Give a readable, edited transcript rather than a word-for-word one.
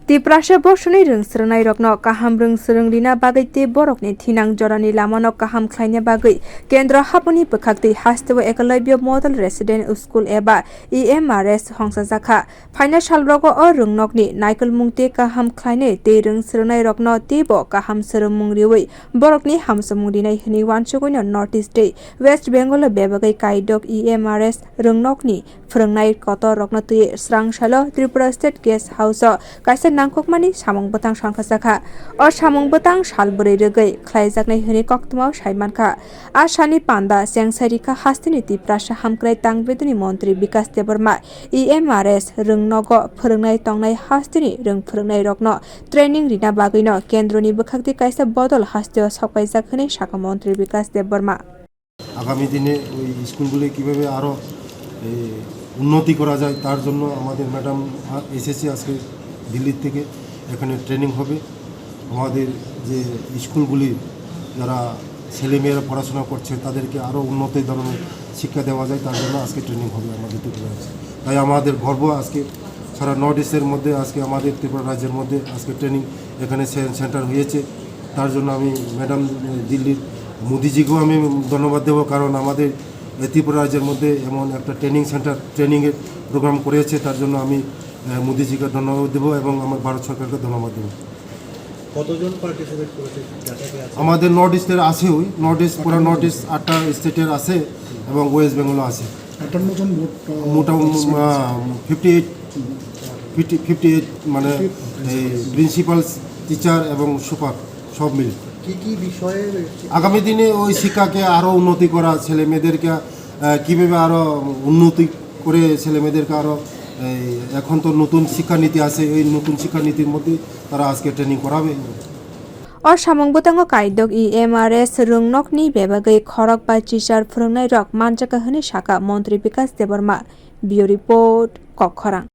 Tiprasha boshoni rungsrnai rokno kaham rungsrunglina bagwi te borokni thinang jorani lamano kaham khlaina bagwi kendra haponi pwkhakti hastewo eklavya model resident school eba EMRS songsajak phaina salrogo o rungnokni naikol mungte kaham khlaine te rungsrnai rokno tebo kaham srmung riwi borokni hamsamung dinai hni wanchugoino northeast day west bengal bebagai kaidok EMRS rungnokni phwrwngnai kotor rokno tui Swrang salo tripura state guest house kaisa nangkukmani samung bwtang sankajak o samung bwtang salbwrwi rwgwi khlaijaknai hini koktwmao saimankha asani panda chengsai rikha hastini tiprasha hamkrai tangbeduni montri Bikas debbbarma EMRS rungnogo phwrwngnai tongnai hastini rung phwrwngnai rokno training rina bagwino kendroni bwkhakti kaisa bodol hasteo sakaijak hini saka montri Bikas debbbarma আগামী দিনে ওই স্কুলগুলি কীভাবে আরও উন্নতি করা যায় তার জন্য আমাদের ম্যাডাম এসেছে আজকে দিল্লি থেকে এখানে ট্রেনিং হবে আমাদের যে স্কুলগুলি যারা ছেলেমেয়েরা পড়াশোনা করছে তাদেরকে আরও উন্নত ধরনের শিক্ষা দেওয়া যায় তার জন্য আজকে ট্রেনিং হবে আমাদের ত্রিপুরা রাজ্যে তাই আমাদের গর্ব আজকে সারা নর্থ ইস্টের মধ্যে আজকে আমাদের ত্রিপুরা রাজ্যের মধ্যে আজকে ট্রেনিং এখানে সেন্টার হয়েছে তার জন্য আমি ম্যাডাম দিল্লির মোদিজিকেও আমি ধন্যবাদ দেবো কারণ আমাদের ত্রিপুরা রাজ্যের মধ্যে এমন একটা ট্রেনিং সেন্টার ট্রেনিংয়ের প্রোগ্রাম করেছে তার জন্য আমি মোদিজিকে ধন্যবাদ দেবো এবং আমার ভারত সরকারকে ধন্যবাদ দেবো। কতজন পার্টিসিপেট করেছে? আমাদের নর্থ ইস্টের আছে ওই নর্থ ইস্ট পুরো নর্থ ইস্ট 8টা স্টেটের আছে এবং ওয়েস্ট বেঙ্গলও আছে মোটামুটি 58 মানে প্রিন্সিপাল টিচার এবং সুপার সব মিলে কি বিষয়ে আগামী দিনে ওই শিক্ষাকে আরও উন্নতি করা ছেলে মেয়েদেরকে কীভাবে আরও উন্নতি করে ছেলে মেয়েদেরকে আরও এখন তো নতুন শিক্ষানীতি আছে এই নতুন শিক্ষানীতির মধ্যে তারা আজকে ট্রেনিং করাবে o samung bwtango kaidok EMRS rungnokni bebagai khorok ba teacher phwrwngnai rok manjaka hini saka montri Bikas debbbarma bio report Swrang।